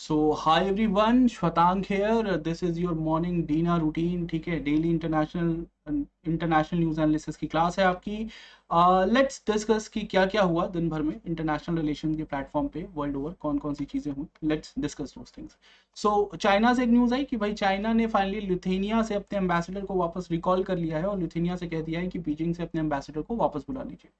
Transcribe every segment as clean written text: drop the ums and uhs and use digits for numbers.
So hi everyone, Shwetank here. This is your morning DNA routine. ठीक है, daily international news analysis की class है आपकी। लेट्स डिस्कस कि क्या क्या हुआ दिन भर में इंटरनेशनल रिलेशन के प्लेटफॉर्म पे वर्ल्ड ओवर, कौन कौन सी चीजें हुई। Let's discuss those things. So China से एक न्यूज आई कि भाई चाइना ने फाइनली लिथुआनिया से अपने एम्बेसडर को वापस रिकॉल कर लिया है और लिथुआनिया से कह दिया है कि बीजिंग से अपने एम्बेसडर को वापस बुला लीजिए।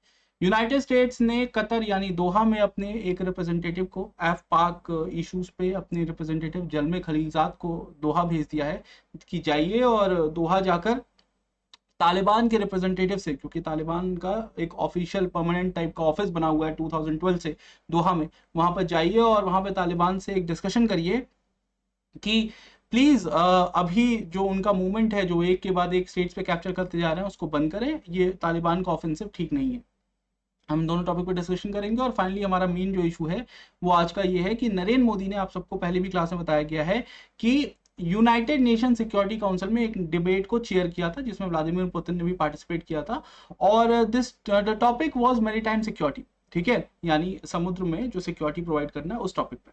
यूनाइटेड स्टेट्स ने कतर यानी दोहा में अपने एक रिप्रेजेंटेटिव को एफ पाक इश्यूज पे अपने रिप्रेजेंटेटिव जलमे खलीजात को दोहा भेज दिया है कि जाइए और दोहा जाकर तालिबान के रिप्रेजेंटेटिव से, क्योंकि तालिबान का एक ऑफिशियल परमानेंट टाइप का ऑफिस बना हुआ है 2012 से दोहा में, वहां पर जाइए और वहां पर तालिबान से एक डिस्कशन करिए कि प्लीज अभी जो उनका मूवमेंट है जो एक के बाद एक स्टेट्स पे कैप्चर करते जा रहे हैं उसको बंद करें, ये तालिबान का ऑफेंसिव ठीक नहीं है। हम दोनों टॉपिक पर डिस्कशन करेंगे और फाइनली हमारा मेन जो इशू है वो आज का ये है कि नरेंद्र मोदी ने, आप सबको पहले भी क्लास में बताया गया है कि यूनाइटेड नेशन सिक्योरिटी काउंसिल में एक डिबेट को चेयर किया था जिसमें व्लादिमीर पुतिन ने भी पार्टिसिपेट किया था और this topic was maritime security. ठीक है, यानी समुद्र में जो सिक्योरिटी प्रोवाइड करना है उस टॉपिक पे।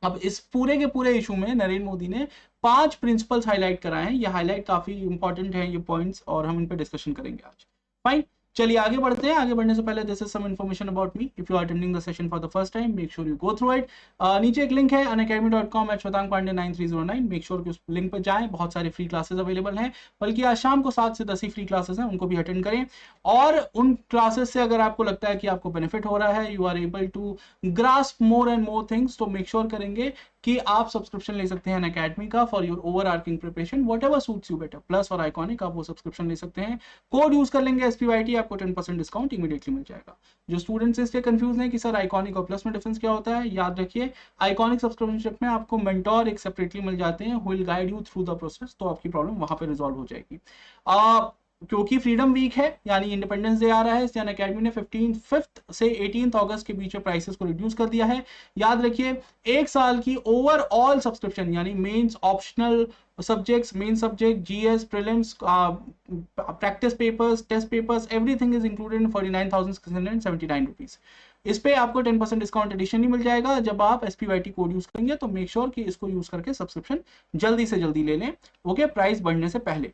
अब इस पूरे के पूरे इशू में नरेंद्र मोदी ने 5 प्रिंसिपल्स हाईलाइट कराए हैं। ये हाईलाइट काफी इंपॉर्टेंट है ये पॉइंट्स, और हम इन पे डिस्कशन करेंगे आज। फाइन, चलिए आगे बढ़ते हैं। आगे बढ़ने से पहले this is some information about me. If you are attending the session for the first time, make sure you go through it. नीचे एक लिंक है unacademy.com/shwetank pandey9309। मेक श्योर कि उस लिंक पर जाएं, बहुत सारे फ्री क्लासेस अवेलेबल हैं, बल्कि आज शाम को 7 से 10 ही फ्री क्लासेस हैं, उनको भी अटेंड करें। और उन क्लासेस से अगर आपको लगता है कि आपको बेनिफिट हो रहा है, you are able to grasp more and more things, तो मेक श्योर करेंगे कि आप सब्सक्रिप्शन ले सकते हैं अनअकैडमी का for your overarching preparation, whatever suits you better. Plus और आइकॉनिक, आप वो सब्सक्रिप्शन ले सकते हैं। कोड यूज कर लेंगे SPYT, आपको 10% डिस्काउंट इमीडिएटली मिल जाएगा। जो स्टूडेंट्स इसलिए कंफ्यूज हैं कि सर आइकॉनिक और प्लस में डिफरेंस क्या होता है, याद रखिए आइकॉनिक सब्सक्रिप्शनशिप में आपको मेंटोर एक सेपरेटली मिल जाते हैं, who will guide you through the process, तो आपकी प्रॉब्लम वहां पे रिजॉल्व हो जाएगी। क्योंकि फ्रीडम वीक है यानी इंडिपेंडेंस डे आ रहा है, इसलिए अनअकैडमी ने 5th से 18th अगस्त के बीच में प्राइसेस को रिड्यूस कर दिया है। याद रखिए एक साल की ओवरऑल सब्सक्रिप्शन यानी mains, optional subjects, main subject, GS, prelims, practice papers, test papers, everything is included in 49,679 rupees. इस पे आपको 10% डिस्काउंट एडिशनली मिल जाएगा जब आप SPYT कोड यूज करेंगे, तो मेक श्योर कि इसको यूज करके सब्सक्रिप्शन जल्दी से जल्दी ले लें, ओके, प्राइस बढ़ने से पहले।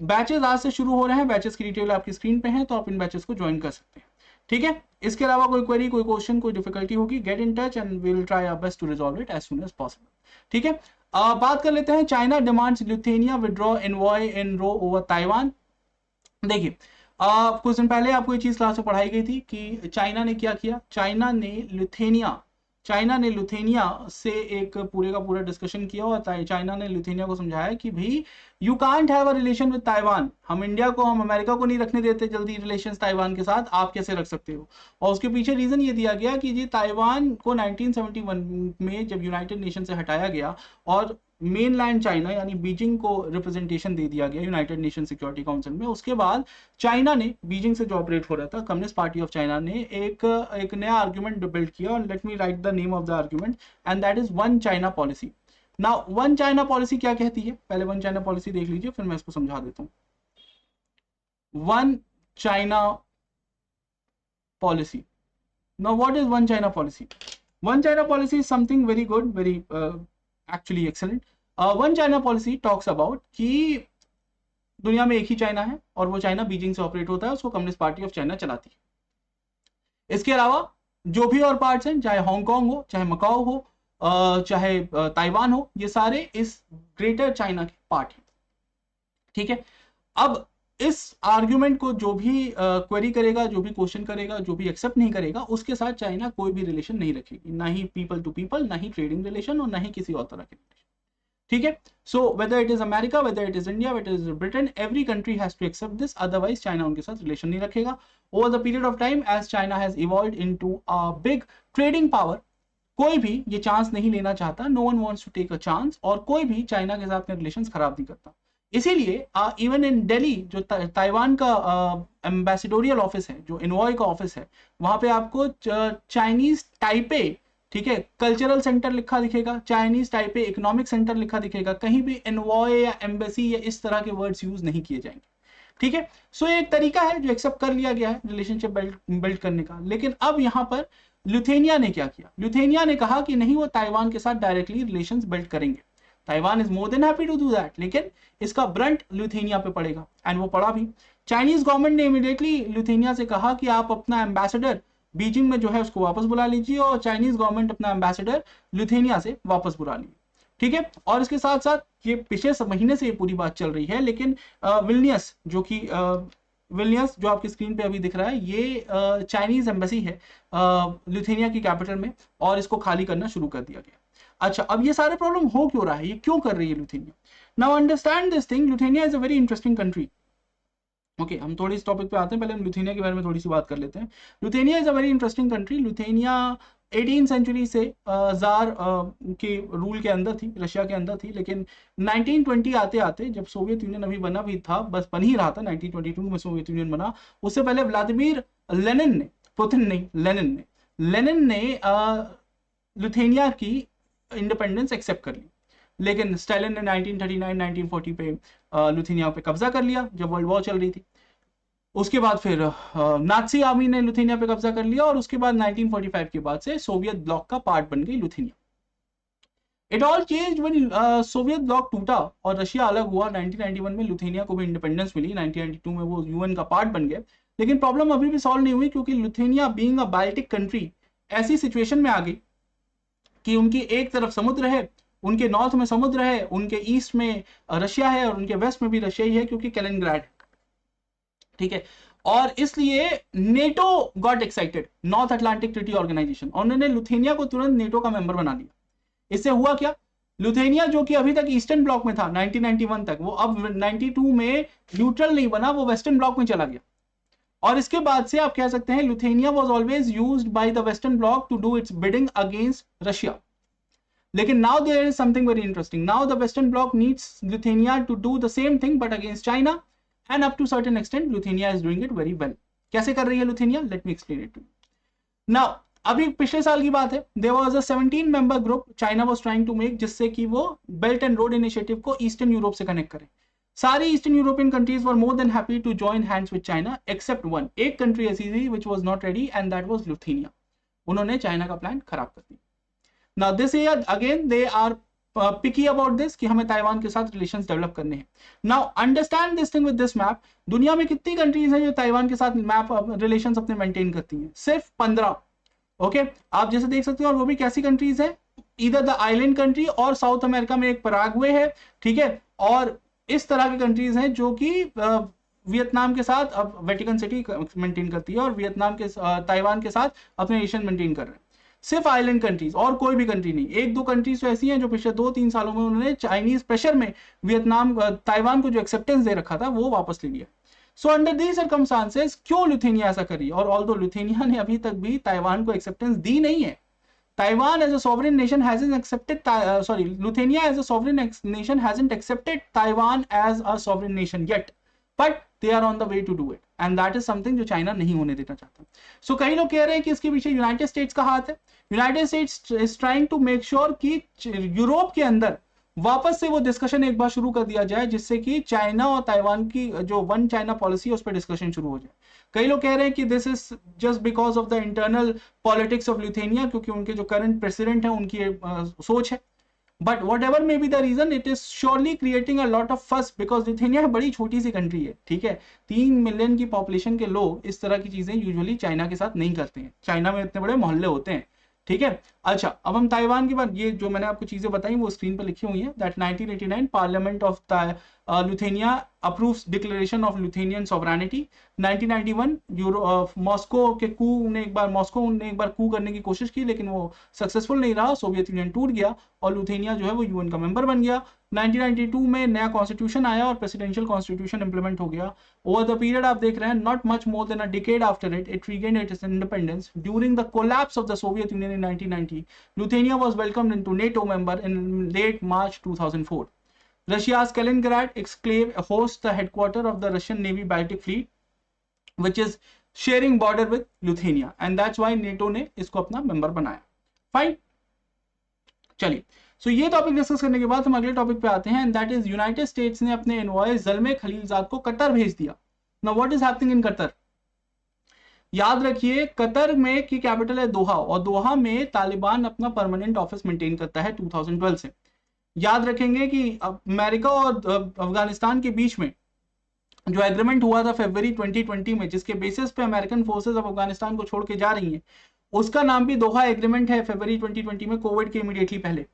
बैचेस आज से शुरू हो रहे हैं, बैचेस की डिटेल आपकी स्क्रीन पे है, तो आप इन बैचेस को ज्वाइन कर सकते हैं। ठीक है, इसके अलावा कोई क्वेरी, कोई क्वेश्चन, कोई डिफिकल्टी होगी, get in touch and we will try our best to resolve it as soon as possible. ठीक है, बात कर लेते हैं। China demands Lithuania withdraw envoy in row over Taiwan. देखिए कुछ दिन पहले आपको ये चीज क्लास में पढ़ाई गई थी कि चाइना ने क्या किया। चाइना ने लिथुआनिया से एक पूरे का पूरा डिस्कशन किया और चाइना ने लिथुआनिया को समझाया कि भाई you can't have a relation with Taiwan, हम इंडिया को, हम अमेरिका को नहीं रखने देते जल्दी रिलेशंस ताइवान के साथ, आप कैसे रख सकते हो। और उसके पीछे रीजन ये दिया गया कि जी ताइवान को 1971 में जब यूनाइटेड नेशन से हटाया गया और मेन लैंड चाइना यानी बीजिंग को रिप्रेजेंटेशन दे दिया गया यूनाइटेड नेशन सिक्योरिटी काउंसिल में, उसके बाद चाइना ने, बीजिंग से जो ऑपरेट हो रहा था, कम्युनिस्ट पार्टी ऑफ चाइना ने एक नया आर्ग्यूमेंट बिल्ड किया, और let me right the name of the argument, and that is one China policy. Now one China policy क्या कहती है, पहले वन चाइना पॉलिसी देख लीजिए, फिर मैं इसको समझा देता हूं। One China policy, now what is one China policy? One China policy is something very good, very actually excellent. One China policy talks about कि दुनिया में एक ही चाइना है और वो चाइना बीजिंग से ऑपरेट होता है, उसको कम्युनिस्ट पार्टी ऑफ चाइना चलाती है। इसके अलावा जो भी और पार्ट्स हैं, चाहे हांगकांग हो, चाहे मकाओ हो, चाहे ताइवान हो, ये सारे इस ग्रेटर चाइना के पार्ट हैं। ठीक है, अब इस आर्ग्यूमेंट को जो भी क्वेरी करेगा, जो भी क्वेश्चन करेगा, जो भी एक्सेप्ट नहीं करेगा, उसके साथ चाइना कोई भी रिलेशन नहीं रखेगी, ना ही पीपल टू पीपल, ना ही ट्रेडिंग रिलेशन, और ना ही किसी और तरह के रिलेशन। ठीक है, so whether it is America, whether it is India, whether it is Britain, every country has to accept this, otherwise China उनके साथ रिलेशन नहीं रखेगा। Over the period of time as China has evolved into a big trading power, कोई भी ये chance नहीं लेना चाहता, no one wants to take a chance, और कोई भी चाइना के साथ में रिलेशंस खराब नहीं करता। इसीलिए इवन इन दिल्ली जो ताइवान का एम्बेसडोरियल ऑफिस है, जो इनवॉय का ऑफिस है, वहां पे आपको चाइनीज टाइपे, ठीक है, कल्चरल सेंटर लिखा दिखेगा, चाइनीज टाइपे इकोनॉमिक सेंटर लिखा दिखेगा, कहीं भी इनवॉय या एम्बेसी या इस तरह के वर्ड्स यूज नहीं किए जाएंगे। ठीक है, सो एक तरीका है जो एक्सेप्ट कर लिया गया है रिलेशनशिप बिल्ड करने का। लेकिन अब यहाँ पर लिथुआनिया ने क्या किया? लिथुआनिया ने कहा कि नहीं, वो ताइवान के साथ डायरेक्टली रिलेशंस बिल्ड करेंगे। Taiwan is more than happy to do that, लेकिन इसका ब्रंट लिथुआनिया पे पड़ेगा, एंड वो पड़ा भी। चाइनीज गवर्नमेंट ने इमीडिएटली लिथुआनिया से कहा कि आप अपना एम्बेसडर बीजिंग में जो है उसको वापस बुला लीजिए, और चाइनीज गवर्नमेंट अपना एम्बेसडर लिथुआनिया से वापस बुला लीजिए, ठीक है। और इसके साथ साथ ये पिछले महीने से ये पूरी बात चल रही है, लेकिन विल्नियस विल्नियस जो आपकी स्क्रीन पे अभी दिख रहा है, ये चाइनीज एम्बेसी है लिथुआनिया की कैपिटल में, और इसको खाली करना शुरू कर दिया गया। अच्छा, अब ये सारे प्रॉब्लम हो क्यों रहा है, ये क्यों कर रही है Lithuania? Now understand this thing, Lithuania is a very interesting country. Okay, हम थोड़ी इस टॉपिक पे आते हैं, पहले हम लिथुआनिया के बारे में थोड़ी सी बात कर लेते हैं। Lithuania is a very interesting country. Lithuania 18 century से जार के रूल के अंदर थी, रशिया के अंदर थी, लेकिन 1920 आते आते, जब सोवियत यूनियन अभी बना भी था, बस बन ही रहा था, 1922 में सोवियत यूनियन बना, उससे पहले व्लादिमीर लेनिन ने, पुतिन नहीं, लेनिन ने लिथुआनिया की इंडिपेंडेंस एक्सेप्ट कर ली, लेकिन स्टालिन ने 1939-1940 पे लिथुआनिया पे कब्जा कर लिया जब वर्ल्ड वॉर चल रही थी। उसके बाद फिर नाजी आर्मी ने लिथुआनिया पे कब्जा कर लिया, और उसके बाद 1945 के बाद से सोवियत ब्लॉक का पार्ट बन गई Lithuania. It all change when Soviet block टूटा और रशिया अलग हुआ। 1991 में लिथुआनिया को भी इंडिपेंडेंस मिली, 1992 में वो यूएन का पार्ट बन गए, लेकिन प्रॉब्लम अभी भी सॉल्व नहीं हुई, क्योंकि Lithuania being a Baltic country ऐसी सिचुएशन में आ गई कि उनकी एक तरफ समुद्र है, उनके नॉर्थ में समुद्र है, उनके ईस्ट में रशिया है, और उनके वेस्ट में भी रशिया ही है, क्योंकि कैलिनिंग्राड, ठीक है। और इसलिए NATO got excited, north Atlantic treaty organization, और उन्होंने लिथुआनिया को तुरंत नेटो का मेंबर बना दिया। इससे हुआ क्या, लिथुआनिया जो कि अभी तक ईस्टर्न ब्लॉक में था 1991 तक, वो अब 92 में न्यूट्रल नहीं बना, वो वेस्टर्न ब्लॉक में चला गया। और इसके बाद से आप कह सकते हैं Lithuania was always used by the western bloc to do its bidding against Russia. लेकिन now there is something very interesting, now the western bloc needs Lithuania to do the same thing but against China, and up to certain extent Lithuania is doing it very well. कैसे कर रही है Lithuania? Let me explain it to you. Now अभी पिछले साल की बात है, there was a 17 member group China was trying to make, जिससे कि वो बेल्ट एंड रोड इनिशिएटिव को ईस्टर्न यूरोप से कनेक्ट करें। सारी eastern European countries were more than happy to join hands with China except one, एक country ऐसी थी which was not ready, and that was Lithuania. उन्होंने चाइना का plan खराब कर दिया। Now this year again they are picky about this कि हमें ताइवान के साथ रिलेशंस डेवलप करने हैं। Now understand this thing with this map, दुनिया में कितनी कंट्रीज हैं जो ताइवान के साथ मैप रिलेशंस अपने मेंटेन करती हैं? सिर्फ 15। ओके, आप जैसे देख सकते हो, और वो भी कैसी कंट्रीज है, इधर द आइलैंड कंट्री, और साउथ अमेरिका में एक पराग्वे है, ठीक है, और इस तरह की कंट्रीज हैं जो कि वियतनाम के साथ अब वेटिकन सिटी मेंटेन करती है, और वियतनाम के ताइवान के साथ अपने रिलेशन मेंटेन कर रहे हैं। सिर्फ आइलैंड कंट्रीज, और कोई भी कंट्री नहीं। एक दो कंट्रीज तो ऐसी हैं जो पिछले 2-3 सालों में उन्होंने चाइनीज प्रेशर में वियतनाम ताइवान को जो एक्सेप्टेंस दे रखा था वो वापस ले लिया। सो अंडर दीज सर्कमस्टांसेस क्यों लिथुआनिया ऐसा करी? और ऑल्दो लिथुआनिया ने अभी तक भी ताइवान को एक्सेप्टेंस दी नहीं है। Taiwan as a sovereign nation hasn't accepted, Lithuania as a sovereign nation hasn't accepted Taiwan as a sovereign nation yet, but they are on the way to do it, and that is something जो China नहीं होने देना चाहता। So कई लोग कह रहे हैं कि इसके पीछे यूनाइटेड स्टेट्स का हाथ है। United States is trying to make sure कि यूरोप के अंदर वापस से वो डिस्कशन एक बार शुरू कर दिया जाए, जिससे कि चाइना और ताइवान की जो वन चाइना पॉलिसी है उस पर डिस्कशन शुरू हो जाए। कई लोग कह रहे हैं कि this is just because of the internal politics of Lithuania, क्योंकि उनके जो करंट प्रेसिडेंट है उनकी सोच है। But whatever may be the reason, it is surely creating a lot of fuss, because Lithuania बड़ी छोटी सी कंट्री है, ठीक है। 3 मिलियन की पॉपुलेशन के लोग इस तरह की चीजें यूजुअली चाइना के साथ नहीं करते हैं। चाइना में इतने बड़े मोहल्ले होते हैं, ठीक है। अच्छा, अब हम ताइवान की बात, ये जो मैंने आपको चीजें बताई वो स्क्रीन पर लिखी हुई है। That 1989 parliament of Lithuania approves declaration of Lithuanian sovereignty. 1991 Moscow ने एक बार कू करने की कोशिश की, लेकिन वो सक्सेसफुल नहीं रहा, सोवियत यूनियन टूट गया और लिथुआनिया जो है वो यूएन का मेंबर बन गया। 1992 में नया कॉन्स्टिट्यूशन आया और प्रेसिडेंशियल कॉन्स्टिट्यूशन इंप्लीमेंट हो गया। ओवर द पीरियड आप देख रहे हैं, not much more than a decade after it regained it's independence. During the collapse of the Soviet union in 1990, Lithuania was welcomed into NATO member in late March 2004. Russia's Kaliningrad exclave hosts the headquarters of the Russian Navy Baltic Fleet, which is sharing border with Lithuania, and that's why NATO ने इसको अपना member बनाया। Fine, चलिए, सो ये topic discuss करने के बाद हम अगले टॉपिक पे आते हैं, and that is United states ने अपने एनवॉय ज़ल्मे खलीलजाद को कतर भेज दिया। Now what is happening in Qatar? याद रखिए कतर में की कैपिटल है दोहा, और दोहा में तालिबान अपना परमानेंट ऑफिस मेंटेन करता है 2012 से। याद रखेंगे कि अमेरिका और अफगानिस्तान के बीच में जो एग्रीमेंट हुआ था फरवरी 2020 में, जिसके बेसिस पे अमेरिकन फोर्सेस अब अफगानिस्तान को छोड़ के जा रही हैं, उसका नाम भी दोहा एग्रीमेंट है, फरवरी 2020 में, कोविड के इमीडिएटली पहले।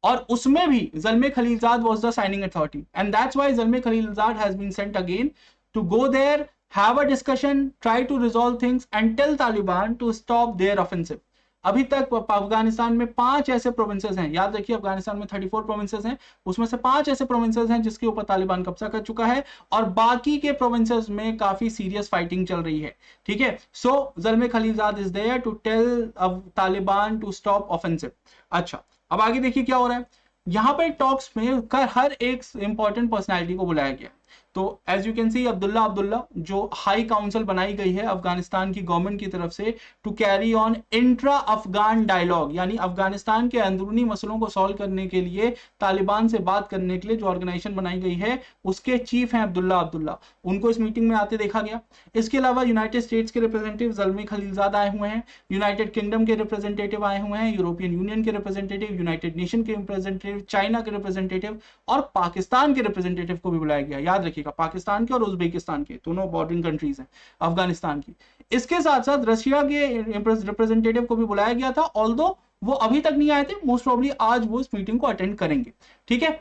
और उसमें भी Zalmay Khalilzad was the signing authority, and that's why Zalmay Khalilzad has been sent again to go there, have a discussion, try to resolve things and tell Taliban to stop their offensive. अभी तक अफगानिस्तान में 5 ऐसे प्रोविंसेस हैं, याद रखिए अफगानिस्तान में 34 प्रोविंसेस हैं, उसमें से 5 ऐसे प्रोविंसेस हैं जिसके ऊपर तालिबान कब्जा कर चुका है, और बाकी के प्रोविंसेस में काफी सीरियस फाइटिंग चल रही है। ठीक है, so Zalmay Khalilzad is there to tell Taliban to stop offensive. अच्छा, अब आगे देखिए क्या हो रहा है। यहाँ पर टॉक्स में हर एक इंपॉर्टेंट पर्सनैलिटी को बुलाया गया। तो as you can see Abdullah जो हाई काउंसिल बनाई गई है अफगानिस्तान की गवर्नमेंट की तरफ से to carry on intra Afghan dialogue, यानी अफगानिस्तान के अंदरूनी मसलों को सॉल्व करने के लिए, तालिबान से बात करने के लिए जो ऑर्गेनाइजेशन बनाई गई है, उसके चीफ हैं अब्दुल्ला। उनको इस मीटिंग में आते देखा गया। इसके अलावा यूनाइटेड स्टेट्स के रिप्रेजेंटेटिव ज़ल्मे खलीलजाद आए हुए हैं, यूनाइटेड किंगडम के रिप्रेजेंटेटिव आए हुए हैं, यूरोपियन यूनियन के रिप्रेजेंटेटिव, यूनाइटेड नेशन के रिप्रेजेंटेटिव, चाइना के रिप्रेजेंटेटिव और पाकिस्तान के रिप्रेजेंटेटिव को भी बुलाया गया। याद रखिएगा पाकिस्तान के और उज्बेकिस्तान के, दोनों बॉर्डरिंग कंट्रीज हैं अफगानिस्तान की। इसके साथ साथ रशिया के रिप्रेजेंटेटिव को भी बुलाया गया था, ऑल्दो वो अभी तक नहीं आए थे, मोस्ट प्रोबेबली आज वो इस मीटिंग को अटेंड करेंगे। ठीक है,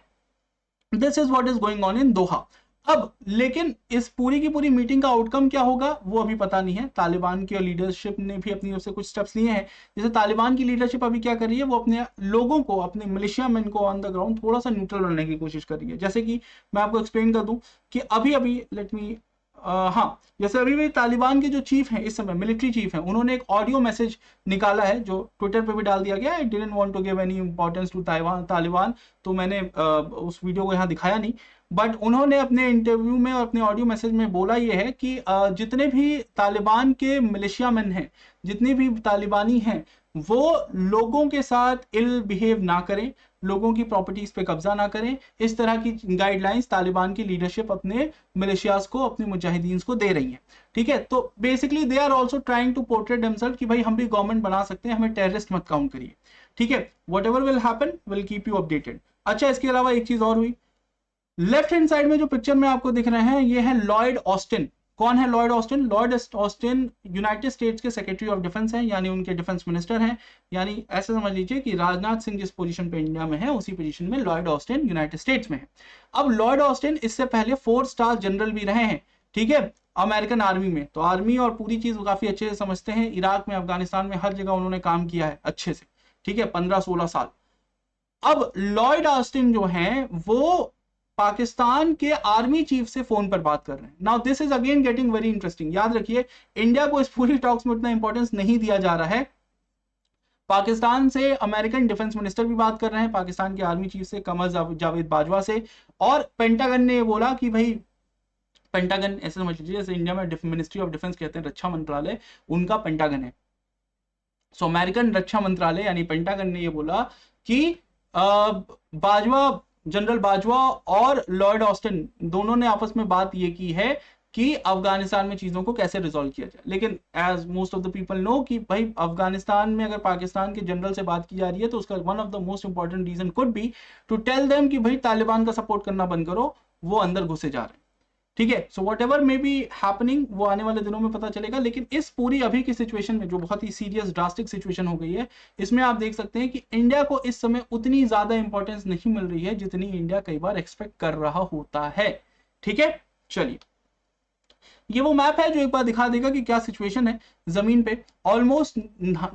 this is what is going on in Doha. अब लेकिन इस पूरी की पूरी मीटिंग का आउटकम क्या होगा वो अभी पता नहीं है। तालिबान की लीडरशिप ने भी अपनी ओर से कुछ स्टेप्स लिए हैं। जैसे तालिबान की लीडरशिप अभी क्या कर रही है, वो अपने लोगों को, अपने मिलिशिया मैन को ऑन द ग्राउंड थोड़ा सा न्यूट्रल बनने की कोशिश कर रही है। जैसे कि मैं आपको एक्सप्लेन कर दूं कि अभी लेट मी हाँ, जैसे अभी भी तालिबान के जो चीफ हैं, इस समय मिलिट्री चीफ हैं, उन्होंने एक ऑडियो मैसेज निकाला है जो ट्विटर पे भी डाल दिया गया। I didn't want to give any importance to Taliban, तो मैंने उस वीडियो को यहाँ दिखाया नहीं, बट उन्होंने अपने इंटरव्यू में और अपने ऑडियो मैसेज में बोला ये है कि जितने भी तालिबान के मिलिशिया मैन हैं, जितने भी तालिबानी हैं, वो लोगों के साथ इल बिहेव ना करें, लोगों की प्रॉपर्टीज पे कब्जा ना करें। इस तरह की गाइडलाइंस तालिबान की लीडरशिप अपने मिलिशियाज को, अपने मुजाहिदीन को दे रही है। ठीक है, तो basically they are also trying to portrait themself कि भाई हम भी गवर्नमेंट बना सकते हैं, हमें टेररिस्ट मत काउंट करिए। ठीक है, what ever will happen will keep you updated. अच्छा, इसके अलावा एक चीज और हुई, लेफ्ट हैंड साइड में जो पिक्चर में आपको दिख रहे हैं, ये है लॉयड ऑस्टिन। कौन है Lloyd Austin? Lloyd Austin United states के सेक्रेटरी ऑफ डिफेंस हैं, यानी उनके डिफेंस मिनिस्टर हैं। यानी ऐसे समझ लीजिए कि राजनाथ सिंह जिस पोजीशन पे इंडिया में है, उसी पोजीशन में लॉयड ऑस्टिन यूनाइटेड स्टेट्स में है। अब लॉयड ऑस्टिन इससे पहले 4 स्टार जनरल भी रहे हैं, ठीक है, अमेरिकन आर्मी में। तो आर्मी और पूरी चीज काफी अच्छे से समझते हैं। इराक में, अफगानिस्तान में, हर जगह उन्होंने काम किया है अच्छे से। ठीक है, 15-16 साल। अब लॉयड ऑस्टिन जो हैं वो पाकिस्तान के आर्मी चीफ से फोन पर बात कर रहे हैं। Now this is again getting very interesting. याद रखिए इंडिया को इस पूरी टॉक्स में उतना इंपॉर्टेंस नहीं दिया जा रहा है। पाकिस्तान से अमेरिकन डिफेंस मिनिस्टर भी बात कर रहे हैं, पाकिस्तान के आर्मी चीफ से, कमर जावेद बाजवा से, और पेंटागन ने बोला कि भाई, पेंटागन ऐसे समझ लीजिए जैसे इंडिया में मिनिस्ट्री ऑफ डिफेंस कहते हैं, रक्षा मंत्रालय, उनका पेंटागन है। सो अमेरिकन रक्षा मंत्रालय यानी पेंटागन ने ये बोला कि बाजवा, जनरल बाजवा और लॉयड ऑस्टिन दोनों ने आपस में बात ये की है कि अफगानिस्तान में चीजों को कैसे रिजॉल्व किया जाए। लेकिन as most of the people know कि भाई अफगानिस्तान में अगर पाकिस्तान के जनरल से बात की जा रही है तो उसका one of the most important reason could be to tell them कि भाई तालिबान का सपोर्ट करना बंद करो, वो अंदर घुसे जा रहे हैं। ठीक है, so what ever may be happening वो आने वाले दिनों में पता चलेगा। लेकिन इस पूरी अभी की सिचुएशन में जो बहुत ही सीरियस ड्रास्टिक सिचुएशन हो गई है, इसमें आप देख सकते हैं कि इंडिया को इस समय उतनी ज्यादा इंपॉर्टेंस नहीं मिल रही है जितनी इंडिया कई बार एक्सपेक्ट कर रहा होता है। ठीक है, चलिए, ये वो मैप है जो एक बार दिखा देगा कि क्या सिचुएशन है जमीन पे। ऑलमोस्ट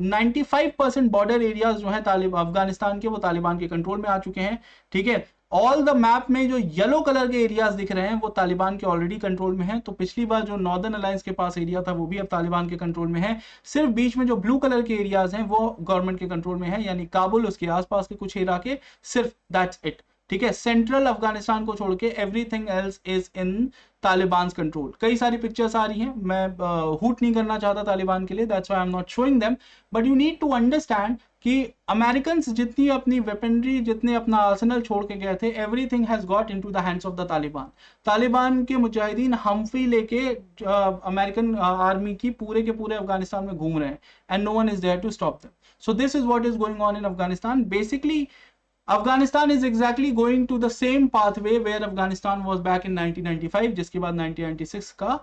95% बॉर्डर एरियाज जो है अफगानिस्तान के, वो तालिबान के कंट्रोल में आ चुके हैं। ठीक है, ऑल द मैप में जो येलो कलर के एरियाज दिख रहे हैं वो तालिबान के ऑलरेडी कंट्रोल में हैं। तो पिछली बार जो नॉर्दर्न अलायंस के पास एरिया था वो भी अब तालिबान के कंट्रोल में है। सिर्फ बीच में जो ब्लू कलर के एरियाज हैं वो गवर्नमेंट के कंट्रोल में है, यानी काबुल, उसके आसपास के कुछ इलाके, सिर्फ दैट्स इट। ठीक है, सेंट्रल अफगानिस्तान को छोड़ के everything else is in Taliban control. कई सारी पिक्चर्स आ रही हैं, मैं हूट नहीं करना चाहता तालिबान के लिए, that's why I am not showing them, but you need to understand कि अमेरिकन जितनी अपनी वेपनरी, जितने अपना आर्सेनल छोड़ के गए थे, everything has got into the hands of the Taliban. Taliban के मुजाहिदीन हम्फी लेके अमेरिकन आर्मी की पूरे के पूरे अफगानिस्तान में घूम रहे हैं, and no one is there to stop them. So this is what is going on in Afghanistan. Basically Afghanistan is exactly going to the same pathway where Afghanistan was back in 1995, जिसके बाद 1996 का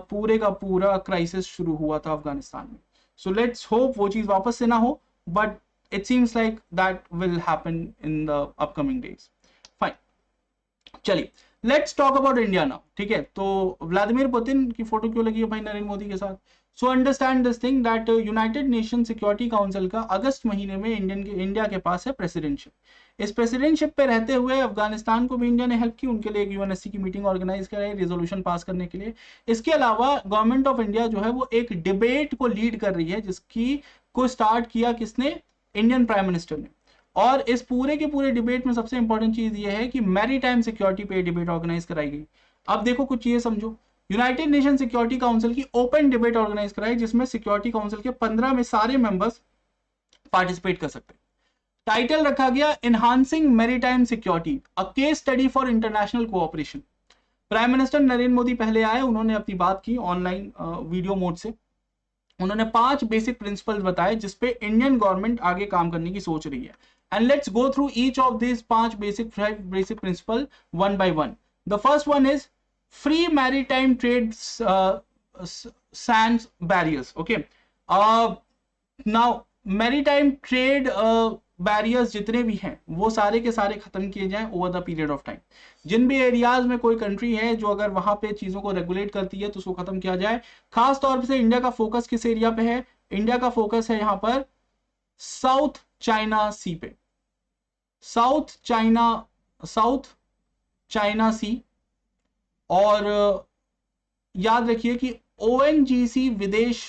पूरे का पूरा क्राइसिस शुरू हुआ था अफगानिस्तान में। सो लेट्स होप वो चीज वापस से ना हो, but it seems like that will happen in the upcoming days. Fine, चलिए let's talk about India now. ठीक है, तो व्लादिमीर पुतिन की फोटो क्यों लगी है भाई नरेंद्र मोदी के साथ? So understand this thing that United nation security council का अगस्त महीने में इंडिया के पास है प्रेसिडेंटशिप। इस प्रेसिडेंटशिप पे रहते हुए अफगानिस्तान को भी इंडिया ने हेल्प की, उनके लिए एक यूएनएससी की मीटिंग ऑर्गेनाइज कराई रेजोल्यूशन पास करने के लिए। इसके अलावा गवर्नमेंट ऑफ इंडिया जो है वो एक डिबेट को लीड कर रही है, जिसकी को स्टार्ट किया किसने? इंडियन प्राइम मिनिस्टर ने। और इस पूरे के पूरे डिबेट में सबसे इंपॉर्टेंट चीज ये है कि मैरीटाइम सिक्योरिटी पे डिबेट ऑर्गेनाइज कराई गई। अब देखो कुछ चीजें समझो, यूनाइटेड नेशन सिक्योरिटी काउंसिल की ओपन डिबेट ऑर्गेनाइज कराई, जिसमें सिक्योरिटी काउंसिल के 15 में सारे मेंबर्स पार्टिसिपेट कर सकते हैं। टाइटल रखा गया enhancing maritime security, a case study for international cooperation. Prime minister Narendra Modi पहले आए, उन्होंने अपनी बात की ऑनलाइन वीडियो मोड से। उन्होंने 5 बेसिक प्रिंसिपल्स बताए जिसपे इंडियन गवर्नमेंट आगे काम करने की सोच रही है। And let's go through each of this 5 basic principle one by one. The first one is free maritime trade sans barriers. Okay, now maritime trade barriers जितने भी हैं वो सारे के सारे खत्म किए जाएं over the period of time. जिन भी एरियाज में कोई कंट्री है जो अगर वहां पे चीजों को रेगुलेट करती है तो उसको खत्म किया जाए। खास तौर से इंडिया का फोकस किस एरिया पे है? इंडिया का फोकस है यहाँ पर साउथ चाइना सी पे, साउथ चाइना सी। और याद रखिए कि ओएनजीसी विदेश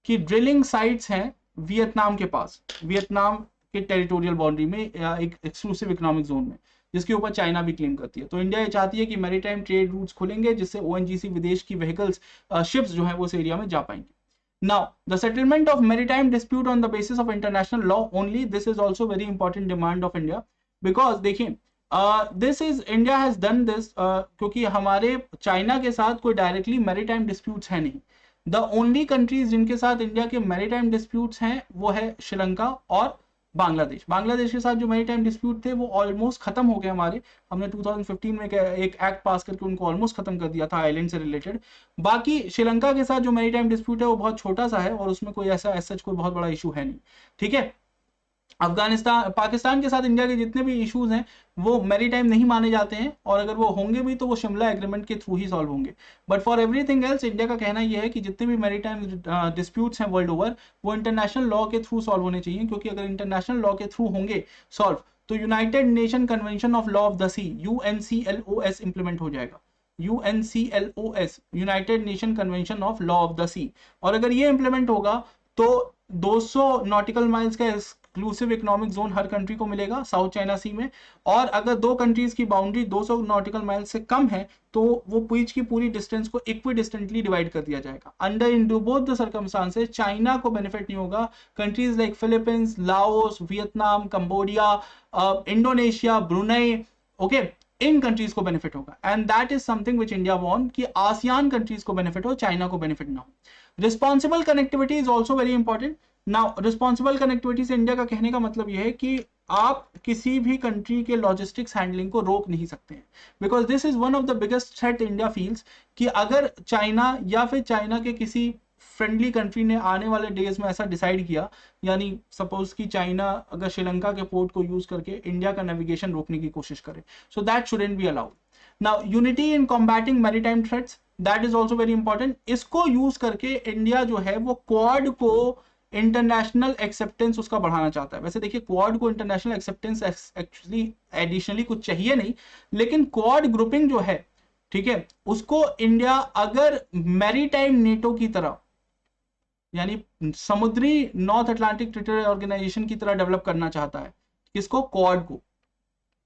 की ड्रिलिंग साइट्स हैं वियतनाम के पास, वियतनाम के टेरिटोरियल बाउंड्री में, एक एक्सक्लूसिव इकोनॉमिक जोन में, जिसके ऊपर चाइना भी क्लेम करती है। तो इंडिया ये चाहती है कि मैरीटाइम ट्रेड रूट्स खुलेंगे जिससे ओएनजीसी विदेश की व्हीकल्स, शिप्स जो है वो उस एरिया में जा पाएंगे। Now, the settlement of maritime dispute on the basis of international law only, this is also very important demand of India, because देखिए this is India has done this क्योंकि हमारे चाइना के साथ कोई डायरेक्टली मैरीटाइम डिस्प्यूट्स है नहीं। The only countries जिनके साथ इंडिया के मैरीटाइम डिस्प्यूट्स हैं वो है श्रीलंका और बांग्लादेश। बांग्लादेश के साथ जो मैरीटाइम डिस्प्यूट थे वो ऑलमोस्ट खत्म हो गए हमारे, हमने 2015 में एक एक्ट पास करके उनको ऑलमोस्ट खत्म कर दिया था आइलैंड से रिलेटेड। बाकी श्रीलंका के साथ जो मैरीटाइम डिस्प्यूट है वो बहुत छोटा सा है और उसमें कोई ऐसा सच कोई बहुत बड़ा इशू है नहीं। ठीक है, अफगानिस्तान पाकिस्तान के साथ इंडिया के जितने भी इश्यूज हैं वो मैरीटाइम नहीं माने जाते हैं, और अगर वो होंगे भी तो वो शिमला एग्रीमेंट के थ्रू ही सॉल्व होंगे। But for everything else India का कहना यह है कि जितने भी मैरीटाइम डिस्प्यूट्स हैं वर्ल्ड ओवर वो इंटरनेशनल लॉ के थ्रू सॉल्व होने चाहिए, क्योंकि अगर इंटरनेशनल लॉ के थ्रू होंगे सॉल्व तो United Nation convention of law of the Sea UNCLOS implement हो जाएगा। UNCLOS, United Nation convention of law of the Sea, और अगर ये इंप्लीमेंट होगा तो 200 नॉटिकल माइल्स का एक्सक्लूसिव इकोनॉमिक जोन हर कंट्री को मिलेगा साउथ चाइना सी में। और अगर दो कंट्रीज की बाउंड्री 200 नॉटिकल माइल से कम है तो वो बीच की पूरी डिस्टेंस को इक्विडिस्टेंटली डिवाइड कर दिया जाएगा। Under in both the circumstances China को बेनिफिट नहीं होगा, countries like Philippines, Laos, Vietnam, Cambodia, Indonesia, Brunei, okay, इन कंट्रीज को बेनिफिट होगा। And that is something which India want कि आसियान कंट्रीज को बेनिफिट हो, चाइना को बेनिफिट ना हो। Responsible connectivity is also very important. Now responsible connectivity से इंडिया का कहने का मतलब यह है कि आप किसी भी कंट्री के लॉजिस्टिक्स हैंडलिंग को रोक नहीं सकते हैं, because this is one of the biggest threat India feels कि अगर चाइना या फिर चाइना के किसी फ्रेंडली कंट्री ने आने वाले डेज में ऐसा डिसाइड किया, यानी सपोज कि चाइना अगर श्रीलंका के पोर्ट को यूज करके इंडिया का नेविगेशन रोकने की कोशिश करे, so that shouldn't be allowed. Now unity in combating maritime threats, that is also very important. इसको यूज करके इंडिया जो है वो क्वाड को इंटरनेशनल एक्सेप्टेंस उसका बढ़ाना चाहता है। वैसे देखिए क्वाड को इंटरनेशनल एक्सेप्टेंस एक्चुअली एडिशनली कुछ चाहिए नहीं, लेकिन क्वाड ग्रुपिंग जो है, ठीक है, उसको इंडिया अगर मैरीटाइम नेटो की तरह यानी समुद्री नॉर्थ अटलांटिक ट्रेड ऑर्गेनाइजेशन की तरह डेवलप करना चाहता है, किसको? क्वाड को।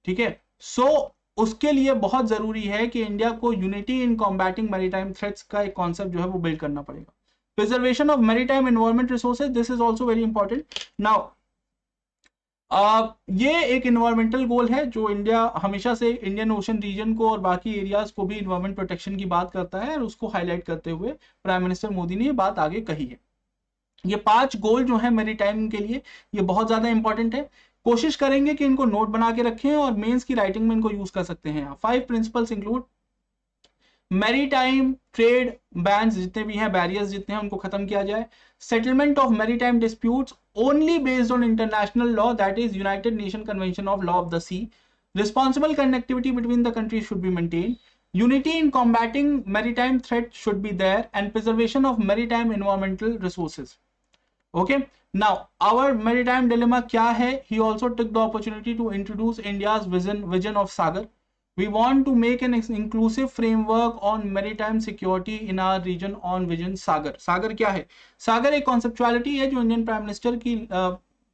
ठीक है। सो उसके लिए बहुत जरूरी है कि इंडिया को unity in combating maritime threats का एक कॉन्सेप्ट जो है वो बिल्ड करना पड़ेगा। Preservation of maritime environment resources, this is also very important. Now ये एक इन्वायरमेंटल गोल है जो इंडिया हमेशा से इंडियन ओशन रीजन को और बाकी एरियाज को भी इन्वायरमेंट प्रोटेक्शन की बात करता है, और उसको हाईलाइट करते हुए प्राइम मिनिस्टर मोदी ने ये बात आगे कही है। ये 5 गोल जो है मैरीटाइम के लिए ये बहुत ज्यादा इंपॉर्टेंट है। कोशिश करेंगे कि इनको नोट बना के रखें और मेंस की राइटिंग में इनको यूज कर सकते हैं। 5 principles include maritime trade bans, जितने भी हैं बैरियर्स जितने हैं उनको खत्म किया जाए। Settlement of maritime disputes only based on international law, that is United Nation convention of law of the sea. Responsible connectivity between the countries should be maintain. Unity in combating maritime threat should be there, and preservation of maritime environmental resources. Okay, now our maritime dilemma क्या है? He also took the opportunity to introduce India's vision of Sagar. We want to make an inclusive framework on maritime security in our region on vision Sagar. Sagar क्या है? Sagar एक conceptuality है जो Indian prime minister की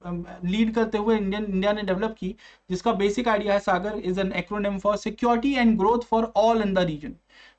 lead करते हुए India ने develop की, जिसका बेसिक आइडिया है SAGAR is an acronym for security and growth for all in the region.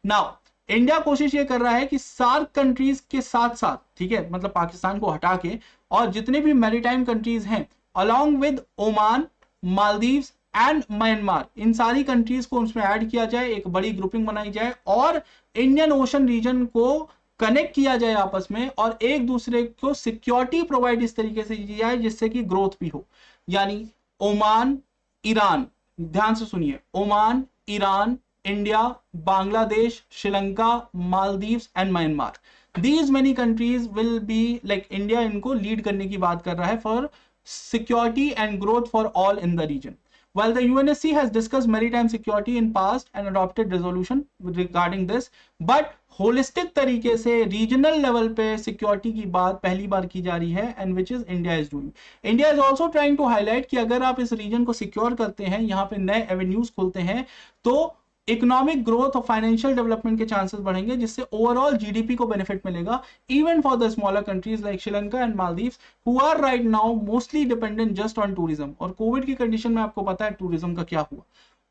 Now India कोशिश ये कर रहा है कि सार्क कंट्रीज के साथ साथ, ठीक है, मतलब पाकिस्तान को हटा के, और जितने भी मैरीटाइम कंट्रीज हैं along with Oman, Maldives and Myanmar, इन सारी कंट्रीज को उसमें ऐड किया जाए, एक बड़ी ग्रुपिंग बनाई जाए और इंडियन ओशन रीजन को कनेक्ट किया जाए आपस में, और एक दूसरे को सिक्योरिटी प्रोवाइड इस तरीके से की जाए जिससे कि ग्रोथ भी हो। यानी ओमान, ईरान, ध्यान से सुनिए, Oman, Iran, India, Bangladesh, Sri Lanka, Maldives and Myanmar, these many countries will be like India इनको लीड करने की बात कर रहा है for security and growth for all in the region. While the UNSC has discussed maritime security in past and adopted resolution regarding this, but holistic तरीके से regional level पे सिक्योरिटी की बात पहली बार की जा रही है, and which is India is doing. India is also trying to highlight कि अगर आप इस रीजन को सिक्योर करते हैं, यहाँ पे नए एवेन्यूज खुलते हैं, तो इकोनॉमिक ग्रोथ और फाइनेंशियल डेवलपमेंट के चांसेस बढ़ेंगे, जिससे ओवरऑल जीडीपी को बेनिफिट मिलेगा, even for the smaller countries like Sri Lanka and Maldives who are right now mostly dependent just on tourism. और कोविड की कंडीशन में आपको पता है टूरिज्म का क्या हुआ,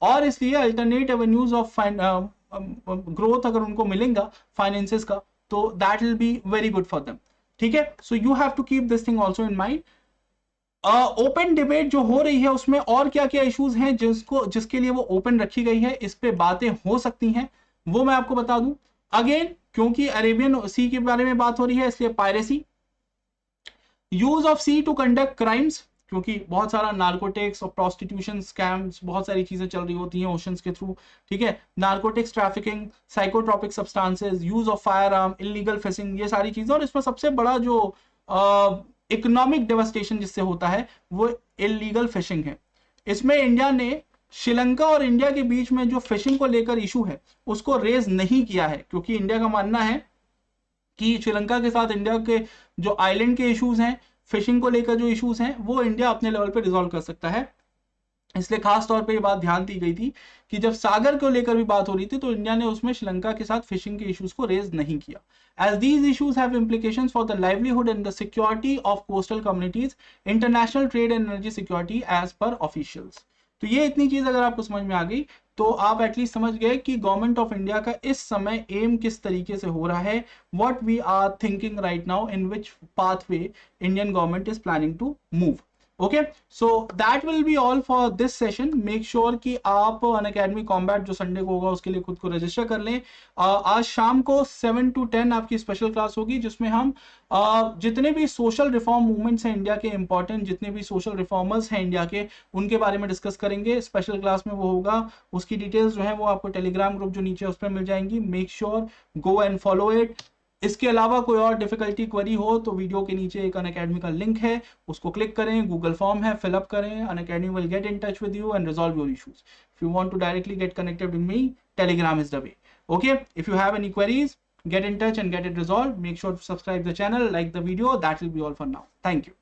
और इसलिए अल्टरनेट एवेन्यूज ऑफ ग्रोथ अगर उनको मिलेगा फाइनेंसेस का, तो that will be very good for them. ठीक है, so you have to keep this thing also in mind. Open debate जो हो रही है उसमें और क्या क्या इश्यूज हैं जिसके लिए वो ओपन रखी गई है, इस पे बातें हो सकती हैं, वो मैं आपको बता दूं। अगेन क्योंकि अरेबियन सी के बारे में बात हो रही है, इसलिए piracy, use of sea to conduct crimes, क्योंकि बहुत सारा नार्कोटिक्स और प्रोस्टिट्यूशन स्कैम्स, बहुत सारी चीजें चल रही होती हैं ओशंस के थ्रू, ठीक है, narcotics trafficking, psychotropic substances, use of fire arm, illegal fishing, ये सारी चीजें। और इसमें सबसे बड़ा जो इकोनॉमिक डेवास्टेशन जिससे होता है वो इलीगल फिशिंग है। इसमें इंडिया ने श्रीलंका और इंडिया के बीच में जो फिशिंग को लेकर इशू है उसको रेज नहीं किया है, क्योंकि इंडिया का मानना है कि श्रीलंका के साथ इंडिया के जो आइलैंड के इश्यूज हैं, फिशिंग को लेकर जो इश्यूज हैं, वो इंडिया अपने लेवल पे रिजॉल्व कर सकता है। इसलिए खास तौर पे ये बात ध्यान दी गई थी कि जब सागर को लेकर भी बात हो रही थी तो इंडिया ने उसमें श्रीलंका के साथ फिशिंग के इश्यूज को रेज नहीं किया, as these issues have implications for the livelihood and the security of coastal communities, international trade and energy security as per officials। तो ये इतनी चीज अगर आपको समझ में आ गई तो आप एटलीस्ट समझ गए कि गवर्नमेंट ऑफ इंडिया का इस समय एम किस तरीके से हो रहा है, what we are thinking right now, in which pathway Indian government is planning to move. Okay, so that will be all for this session. Make sure कि आप अनअकैडमी कॉम्बैट जो संडे को होगा उसके लिए खुद को रजिस्टर कर लें। आज शाम को 7 to 10 आपकी स्पेशल क्लास होगी, जिसमें हम जितने भी सोशल रिफॉर्म मूवमेंट्स हैं इंडिया के, इंपॉर्टेंट जितने भी सोशल रिफॉर्मर्स हैं इंडिया के, उनके बारे में डिस्कस करेंगे। स्पेशल क्लास में वो होगा, उसकी डिटेल्स जो है वो आपको टेलीग्राम ग्रुप जो नीचे उस पर मिल जाएंगी। Make sure go and follow it. इसके अलावा कोई और डिफिकल्टी क्वेरी हो तो वीडियो के नीचे एक अनअकैडमी का लिंक है, उसको क्लिक करें, गूगल फॉर्म है, फिलअप करें, Unacademy will get in touch with you and resolve your issues. If you want to directly get connected with me, Telegram is the way. Okay, if you have any queries, get in touch and get it resolved. Make sure to subscribe the channel, like the video. That will be all for now. Thank you.